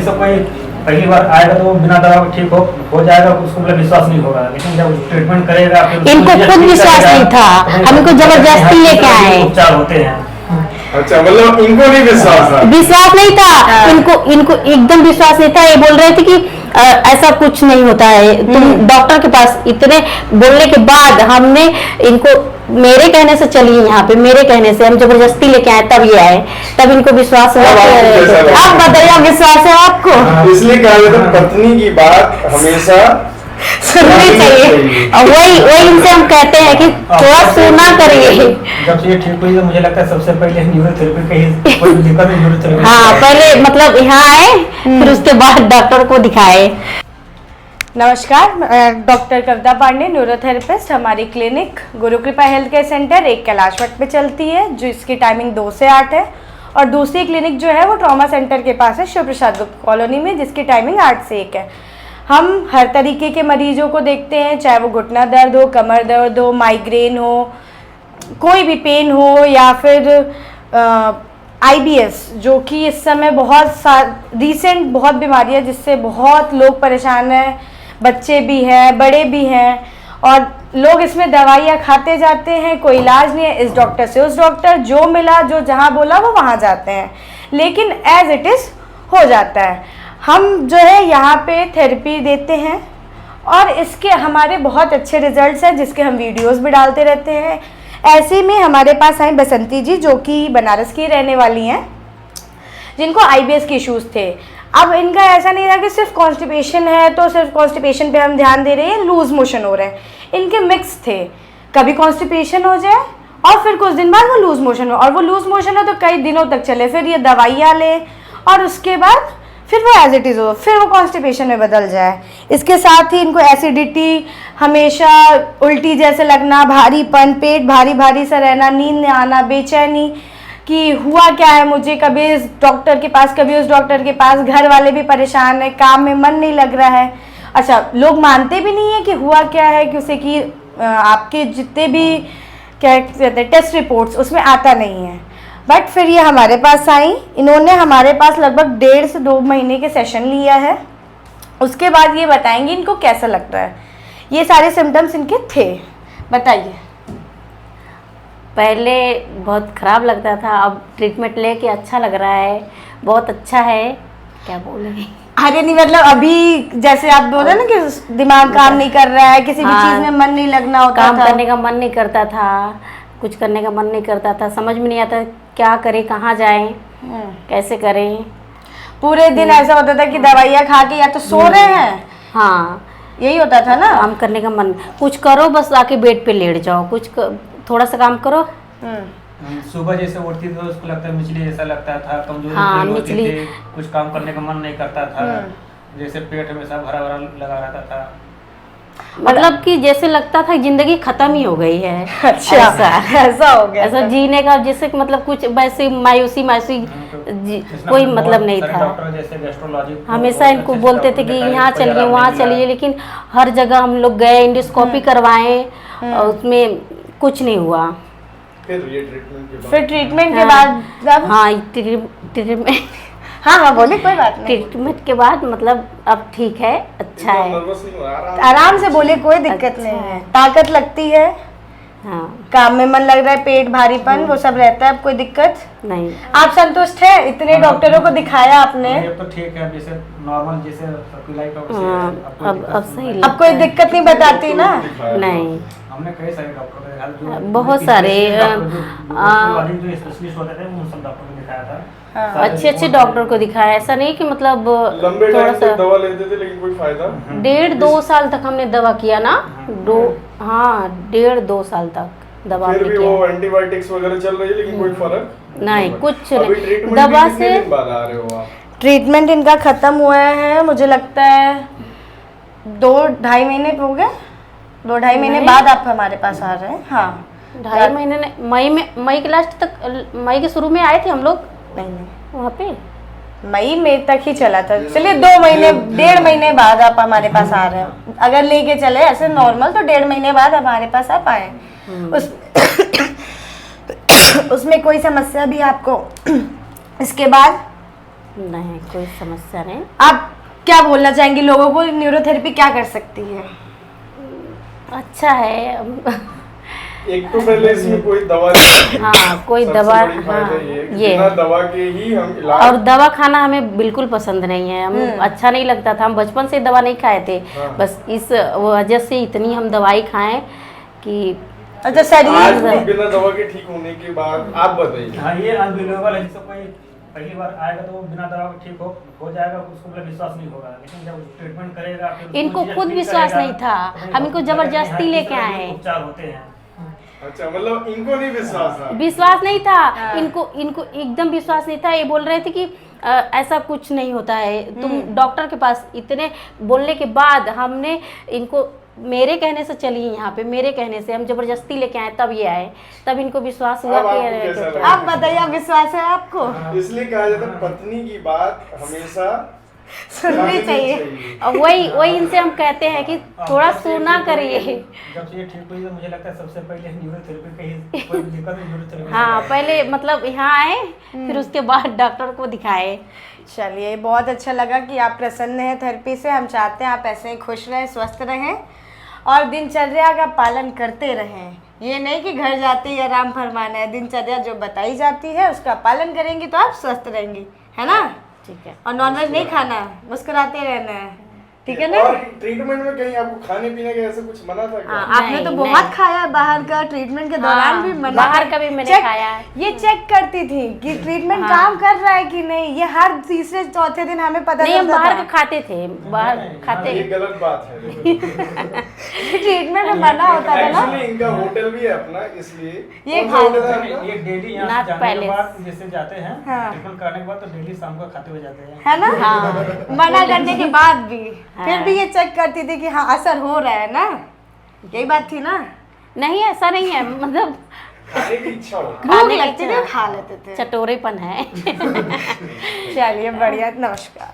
जैसे कोई पहली बार आएगा तो बिना दवा के ठीक हो जाएगा, उसको मतलब विश्वास नहीं होगा, लेकिन जब ट्रीटमेंट करेगा इनको खुद विश्वास नहीं था, हमको जबरदस्ती लेके आए। उपचार होते हैं। अच्छा, मतलब इनको नहीं विश्वास नहीं था, इनको एकदम विश्वास नहीं था। ये बोल रहे थे कि ऐसा कुछ नहीं होता है, तुम डॉक्टर के पास। इतने बोलने के बाद हमने इनको, मेरे कहने से चलिए यहाँ पे, मेरे कहने से हम जबरदस्ती लेके आए, तब ये आए, तब इनको विश्वास हुआ। अब बताइए, विश्वास है आपको? इसलिए कहा जाता है पत्नी की बात हमेशा सुननी चाहिए, और वही इनसे हम कहते हैं कि थोड़ा सुना करिए। जब से ये ठीक हुई तो मुझे लगता है सबसे पहले न्यूरोथेरेपी का कोई दिक्कत है न्यूरोथेरेपी। हाँ, पहले मतलब यहाँ आए, फिर उसके बाद डॉक्टर को दिखाए। नमस्कार, डॉक्टर कविता पांडे, न्यूरोथेरेपिस्ट। हमारी क्लिनिक गुरु कृपा हेल्थ केयर सेंटर 1 कैलाश मठ पे चलती है, जो इसकी टाइमिंग 2 से 8 है। और दूसरी क्लिनिक जो है वो ट्रॉमा सेंटर के पास है, शिव प्रसाद गुप्त कॉलोनी में, जिसकी टाइमिंग 8 से 1 है। हम हर तरीके के मरीजों को देखते हैं, चाहे वो घुटना दर्द हो, कमर दर्द हो, माइग्रेन हो, कोई भी पेन हो, या फिर IBS, जो कि इस समय रिसेंट बहुत बीमारी है जिससे बहुत लोग परेशान हैं, बच्चे भी हैं, बड़े भी हैं, और लोग इसमें दवाइयाँ खाते जाते हैं, कोई इलाज नहीं है। इस डॉक्टर से उस डॉक्टर, जो मिला, जो जहाँ बोला वो वहाँ जाते हैं, लेकिन एज इट इज़ हो जाता है। हम जो है यहाँ पे थेरेपी देते हैं, और इसके हमारे बहुत अच्छे रिजल्ट्स हैं, जिसके हम वीडियोस भी डालते रहते हैं। ऐसे में हमारे पास आई बसंती जी, जो कि बनारस की रहने वाली हैं, जिनको IBS के इश्यूज़ थे। अब इनका ऐसा नहीं रहा कि सिर्फ कॉन्स्टिपेशन है तो सिर्फ कॉन्स्टिपेशन पे हम ध्यान दे रहे हैं, लूज मोशन हो रहे हैं। इनके मिक्स थे, कभी कॉन्स्टिपेशन हो जाए और फिर कुछ दिन बाद वो लूज मोशन हो, और वो लूज मोशन हो तो कई दिनों तक चले, फिर ये दवाइयाँ लें, और उसके बाद फिर वो एज इट इज़ हो, फिर वो कॉन्स्टिपेशन में बदल जाए। इसके साथ ही इनको एसिडिटी, हमेशा उल्टी जैसे लगना, भारीपन, पेट भारी भारी सा रहना, नींद न आना, बेचैनी कि हुआ क्या है मुझे, कभी इस डॉक्टर के पास कभी उस डॉक्टर के पास, घर वाले भी परेशान है, काम में मन नहीं लग रहा है। अच्छा, लोग मानते भी नहीं है कि हुआ क्या है, क्योंकि कि आपके जितने भी क्या कहते हैं टेस्ट रिपोर्ट्स, उसमें आता नहीं है। बट फिर ये हमारे पास आई, इन्होंने हमारे पास लगभग 1.5 से 2 महीने के सेशन लिया है। उसके बाद ये बताएंगे इनको कैसा लगता है। ये सारे सिम्टम्स इनके थे, बताइए। पहले बहुत ख़राब लगता था, अब ट्रीटमेंट लेके अच्छा लग रहा है, बहुत अच्छा है। क्या बोले, अरे नहीं, मतलब अभी जैसे आप बोल रहे ना कि दिमाग काम नहीं कर रहा है, किसी भी चीज़ में मन नहीं लगना होता, काम करने का मन नहीं करता था, कुछ करने का मन नहीं करता था, समझ में नहीं आता क्या करें, कहाँ जाएं, कैसे करें। पूरे दिन ऐसा होता था कि दवाइयाँ खा के या तो सो रहे हैं, हाँ यही होता था ना। काम करने का मन, कुछ करो बस आके बेड पे लेट जाओ, थोड़ा सा काम करो। सुबह जैसे उठती थी तो उसको लगता है मिचली जैसा लगता था, कमजोरी हाँ, होती थी, कुछ काम करने का मन नहीं करता था, जैसे पेट हमेशा भरा भरा लगा रहता था, मतलब कि जैसे लगता था जिंदगी खत्म ही हो गई है। अच्छा, ऐसा हो गया, ऐसा जीने का जैसे मतलब कुछ वैसे मायूसी कोई मतलब नहीं था। हमेशा इनको बोलते थे कि यहाँ चलिए वहाँ चलिए, लेकिन हर जगह हम लोग गए, इंडोस्कोपी करवाएं, और उसमें कुछ नहीं हुआ। फिर ट्रीटमेंट के बाद, हाँ ट्रीटमेंट, हाँ बोले, कोई बात नहीं। ट्रीटमेंट के बाद मतलब अब ठीक है, अच्छा है, आराम से बोले, कोई दिक्कत नहीं है, ताकत लगती है, हाँ, काम में मन लग रहा है, पेट भारीपन, वो सब रहता है, अब कोई दिक्कत नहीं। आप संतुष्ट है? इतने डॉक्टरों को दिखाया आपने, तो ठीक है, जैसे नॉर्मल जैसे अब सही, अब कोई दिक्कत नहीं बताती ना? नहीं, हमने कई सारे डॉक्टर को दिखाया, बहुत सारे जो स्पेशलिस्ट होते थे उन सब डॉक्टर को दिखाया था। अच्छे डॉक्टर को दिखाया, ऐसा नहीं कि मतलब लंबे टाइम तक दवा लेते थे लेकिन कोई फायदा 1.5-2 साल तक हमने दवा किया ना, 1.5-2 साल तक दवा फिर भी वो एंटीबायोटिक्स वगैरह चल रही है लेकिन कोई फर्क नहीं, कुछ नहीं। दवा से ट्रीटमेंट इनका खत्म हुआ है, मुझे लगता है 2-2.5 महीने हो गए, 2-2.5 महीने बाद आप हमारे पास आ रहे हैं। हाँ, 2.5 महीने, मई के लास्ट तक, मई के शुरू में आए थे हम लोग, नहीं वहाँ पे मई में तक ही चला था। चलिए 2 महीने, 1.5 महीने बाद आप हमारे पास आ रहे हैं। अगर लेके चले ऐसे नॉर्मल तो 1.5 महीने बाद हमारे पास आप आए। उसमें कोई समस्या भी आपको इसके बाद नहीं, कोई समस्या नहीं। आप क्या बोलना चाहेंगे लोगों को, न्यूरोथेरेपी क्या कर सकती है? अच्छा है। एक तो पहले इसमें कोई दवा नहीं, हाँ, कोई सबसे दवा, बड़ी फायदा हाँ, ये है कि ये बिना दवा के ही हम इलाज। और दवा खाना हमें बिल्कुल पसंद नहीं है, हम अच्छा नहीं लगता था, हम बचपन से दवा नहीं खाए थे। हाँ। बस इस वजह से इतनी हम दवाई खाएं कि अच्छा, आज शरीर भी बिना दवा के ठीक होने के बाद आप बताइए। हाँ, ये अनबिलीवेबल है। जैसे कोई पहली बार आएगा तो बिना दवा के ठीक हो जाएगा, उसको मतलब विश्वास नहीं होगा, लेकिन जब ट्रीटमेंट करेगा फिर उसको इनको चीज़ें खुद ठीक विश्वास करेगा, नहीं था, तो हम इनको लगेगा कि जबरदस्ती हाँ, लेके इस तरह आए के हैं। उपचार होते हैं। अच्छा, मतलब इनको नहीं विश्वास था। विश्वास नहीं था, इनको एकदम विश्वास नहीं था। ये बोल रहे थे कि ऐसा कुछ नहीं होता है, तुम डॉक्टर के पास, इतने बोलने के बाद हमने इनको, मेरे कहने से चलिए यहाँ पे, मेरे कहने से हम जबरदस्ती लेके आए, तब ये आए, तब इनको विश्वास हुआ अब आपको कि कैसा लगा? आप बताइए, आप विश्वास है आपको? इसलिए कहा जाता है पत्नी की बात हमेशा सुननी चाहिए। और वही इनसे हम कहते हैं कि थोड़ा सुना करिए। जब से ये ठीक हुई तो मुझे लगता है सबसे पहले न्यूरोथेरेपी का ही कोई दिक्कत है, न्यूरोथेरेपी। हाँ, पहले मतलब यहाँ आए, फिर उसके बाद डॉक्टर को दिखाए। चलिए, बहुत अच्छा लगा कि आप प्रसन्न हैं थेरेपी से। हम चाहते हैं आप ऐसे ही खुश रहें, स्वस्थ रहें और दिनचर्या का पालन करते रहें। ये नहीं कि घर जाते ही आराम फरमाना है, दिनचर्या जो बताई जाती है उसका पालन करेंगी तो आप स्वस्थ रहेंगी, है ना? ठीक है। और नॉनवेज नहीं खाना है, मुस्कुराते रहना है, ठीक है ना? और ट्रीटमेंट में कहीं आपको खाने पीने का ऐसा कुछ मना था क्या? आपने तो नहीं, बहुत नहीं। खाया है बाहर का, ट्रीटमेंट के दौरान हाँ, भी मना बाहर का भी मैंने चेक- खाया है। ये चेक करती थी कि ट्रीटमेंट हाँ। काम कर रहा है कि नहीं। ये हर तीसरे चौथे दिन हमें पता नहीं, हम चलता बाहर था। का खाते थे, बाहर खाते। ये गलत बात है। ट्रीटमेंट में मना होता था ना। एक्चुअली इनका होटल भी है अपना, इसलिए ये कौन सा होटल है आपका? ये डेली यहाँ नाथ से जाने पैलेस। के बाद जैसे जाते हैं, हाँ। ट्रीटमेंट कराने के बाद तो डेली शाम को खाते हुए जाते हैं। है ना? हाँ। मना करने के बाद भी फिर हाँ। भी ये चेक करती थी कि हाँ असर हो रहा है ना, यही बात थी ना। नहीं, ऐसा नहीं है, मतलब खाने की इच्छा हो। भूख खाने की लगती थी, इच्छा। खा लेते थे। चटोरेपन है। चलिए, बढ़िया, नमस्कार।